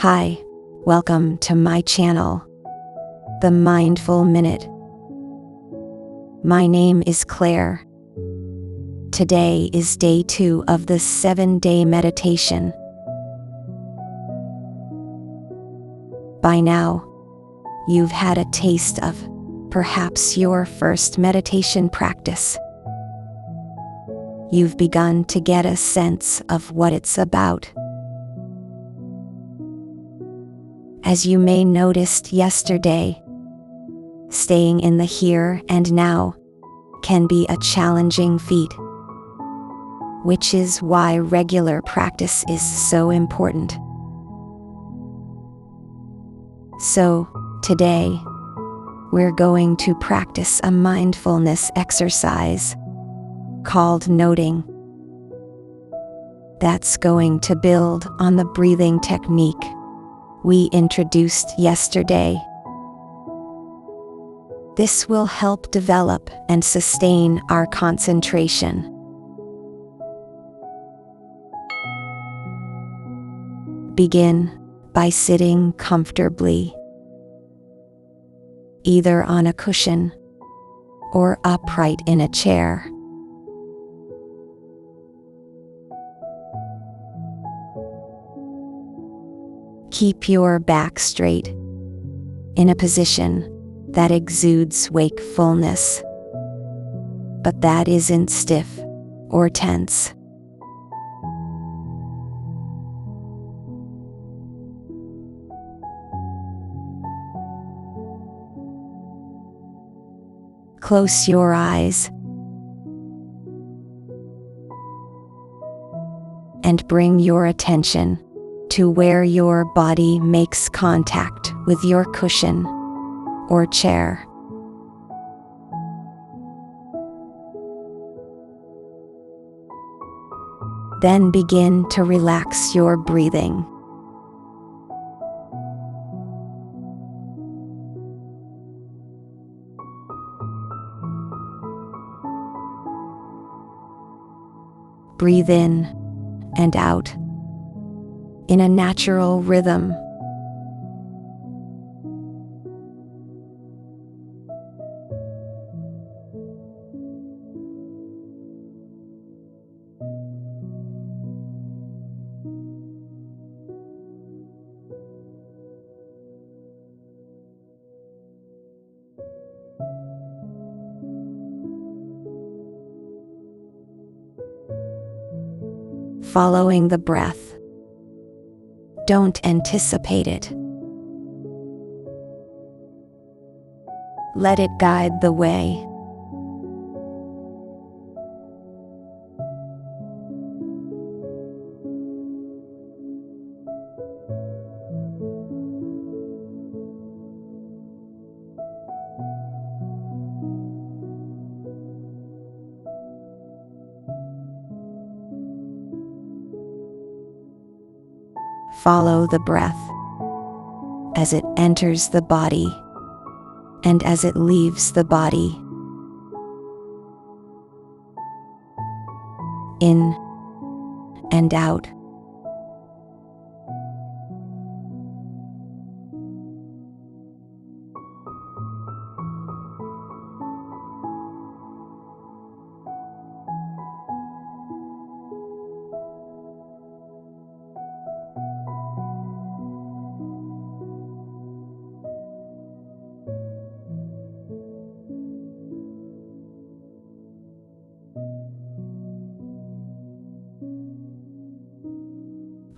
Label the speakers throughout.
Speaker 1: Hi, welcome to my channel, The Mindful Minute. My name is Claire. Today is day 2 of the 7-day meditation. By now, you've had a taste of, perhaps your first meditation practice. You've begun to get a sense of what it's about. As you may noticed yesterday, staying in the here and now can be a challenging feat, which is why regular practice is so important. So, today, we're going to practice a mindfulness exercise called noting. That's going to build on the breathing technique we introduced yesterday. This will help develop and sustain our concentration. Begin by sitting comfortably, either on a cushion or upright in a chair. Keep your back straight, in a position that exudes wakefulness, but that isn't stiff or tense. Close your eyes and bring your attention to where your body makes contact with your cushion or chair. Then begin to relax your breathing. Breathe in and out in a natural rhythm. Following the breath. Don't anticipate it. Let it guide the way. Follow the breath as it enters the body and as it leaves the body. In and out.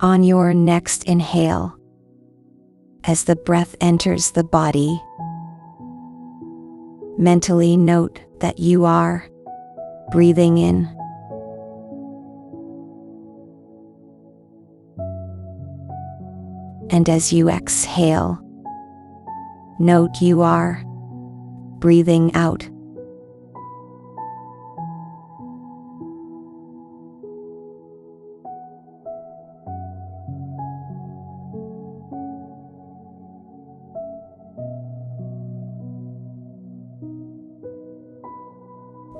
Speaker 1: On your next inhale, as the breath enters the body, mentally note that you are breathing in. And as you exhale, note you are breathing out.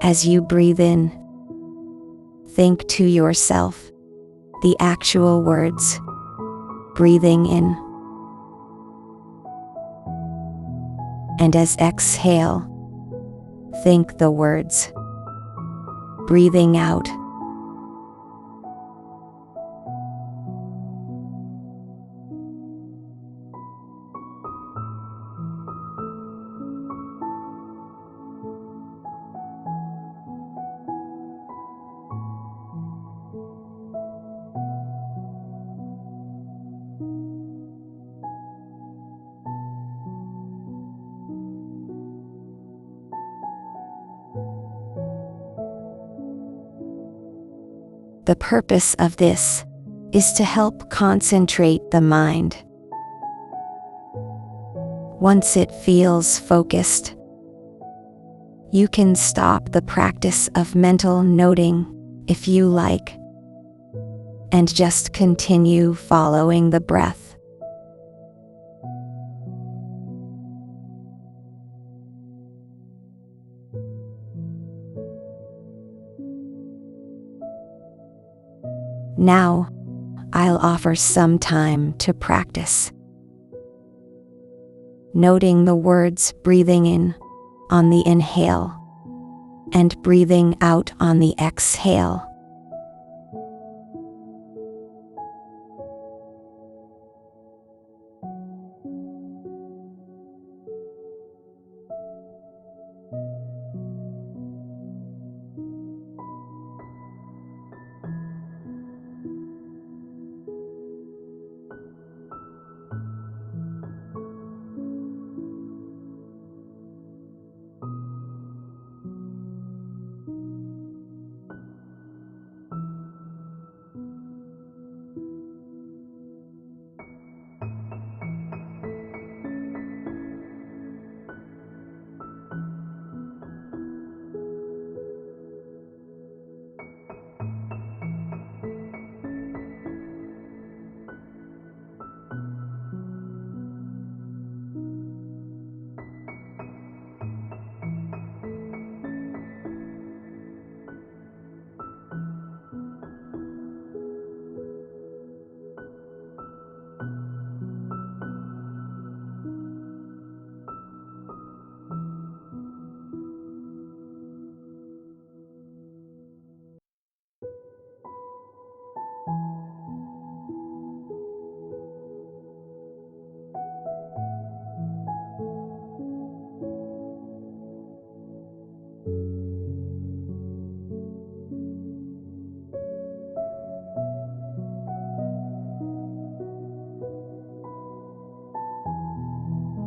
Speaker 1: As you breathe in, think to yourself the actual words, breathing in And as exhale, think the words. Breathing out. The purpose of this is to help concentrate the mind. Once it feels focused, you can stop the practice of mental noting if you like, and just continue following the breath. Now, I'll offer some time to practice. Noting the words breathing in on the inhale and breathing out on the exhale.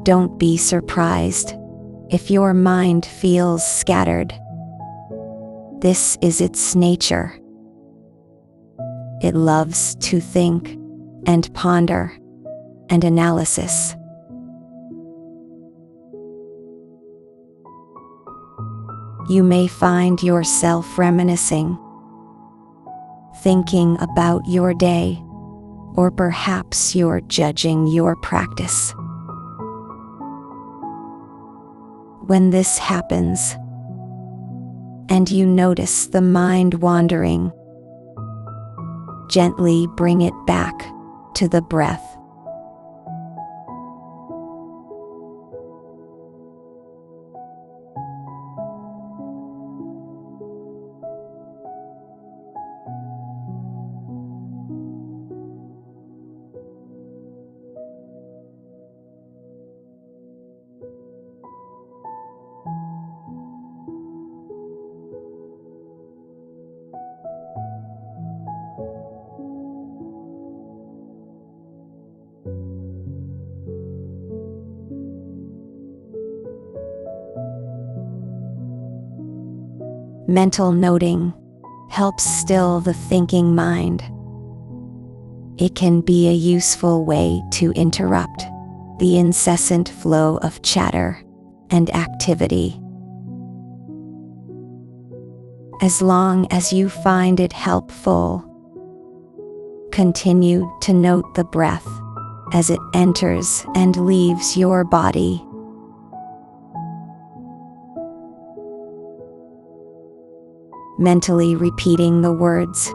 Speaker 1: Don't be surprised if your mind feels scattered. This is its nature. It loves to think and ponder and analysis. You may find yourself reminiscing, thinking about your day, or perhaps you're judging your practice. When this happens, and you notice the mind wandering, gently bring it back to the breath. Mental noting helps still the thinking mind. It can be a useful way to interrupt the incessant flow of chatter and activity. As long as you find it helpful, continue to note the breath as it enters and leaves your body. Mentally repeating the words,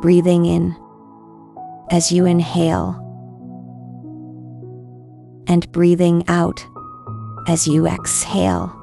Speaker 1: breathing in as you inhale, and breathing out as you exhale.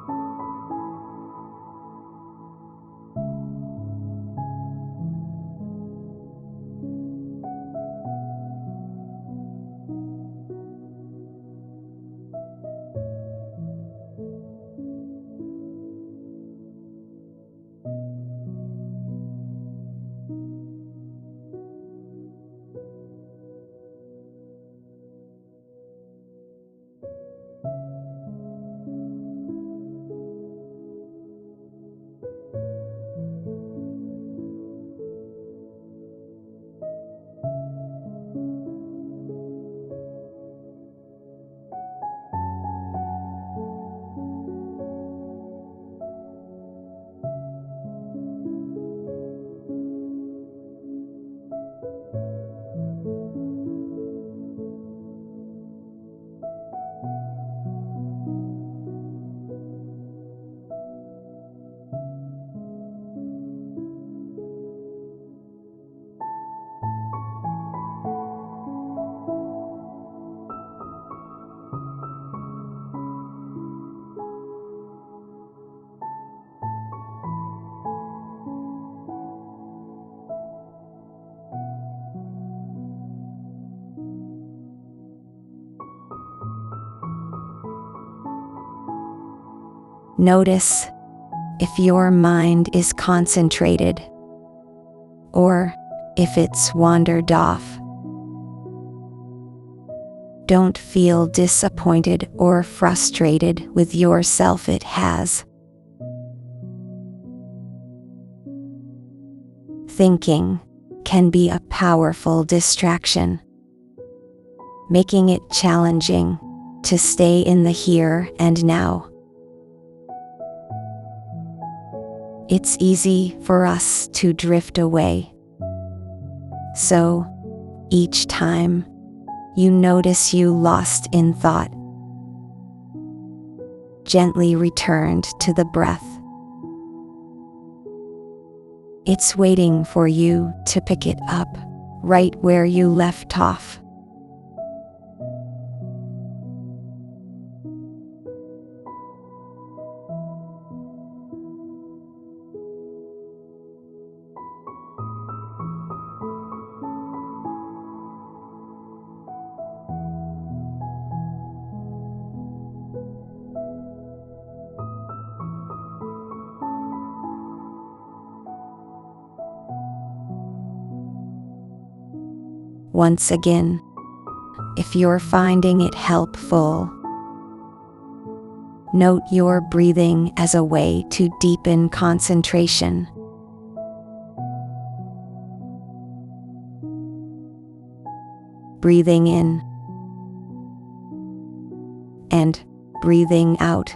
Speaker 1: Notice if your mind is concentrated or if it's wandered off. Don't feel disappointed or frustrated with yourself. It has. Thinking can be a powerful distraction, making it challenging to stay in the here and now. It's easy for us to drift away. So, each time you notice you lost in thought, gently returned to the breath. It's waiting for you to pick it up right where you left off. Once again, if you're finding it helpful, note your breathing as a way to deepen concentration. Breathing in and breathing out.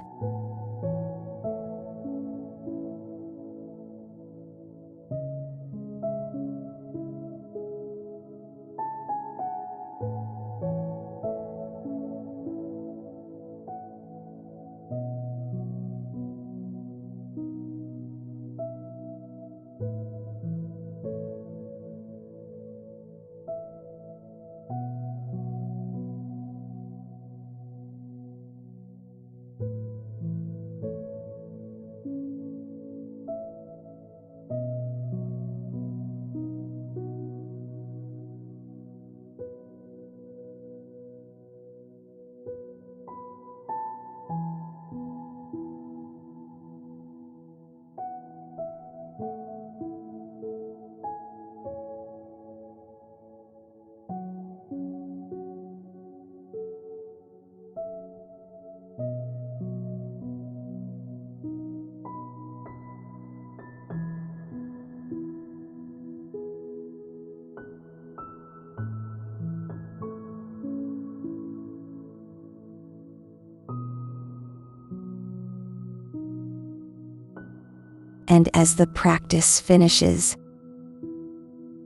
Speaker 1: And as the practice finishes,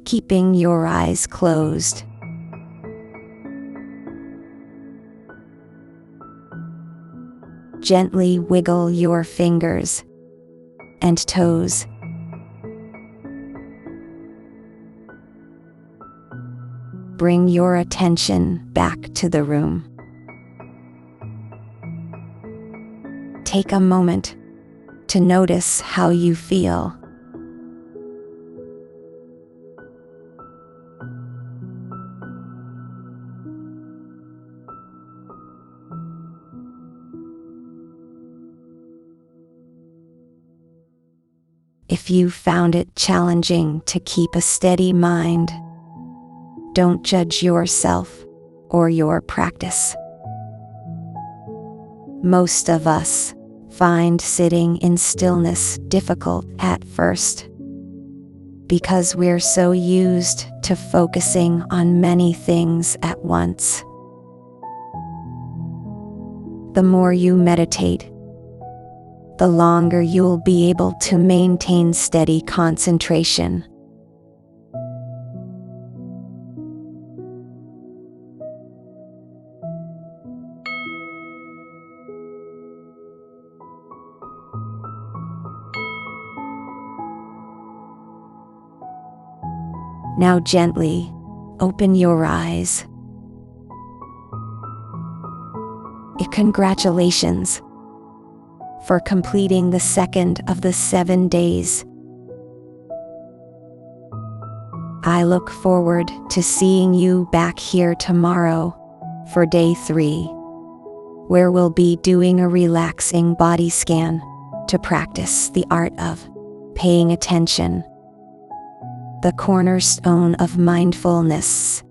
Speaker 1: keeping your eyes closed, gently wiggle your fingers and toes. Bring your attention back to the room. take a moment to notice how you feel. If you found it challenging to keep a steady mind, don't judge yourself or your practice. Most of us find sitting in stillness difficult at first because we're so used to focusing on many things at once. The more you meditate, the longer you'll be able to maintain steady concentration. Now gently open your eyes. Congratulations for completing the second of the 7 days. I look forward to seeing you back here tomorrow for day 3, where we'll be doing a relaxing body scan to practice the art of paying attention, the cornerstone of mindfulness.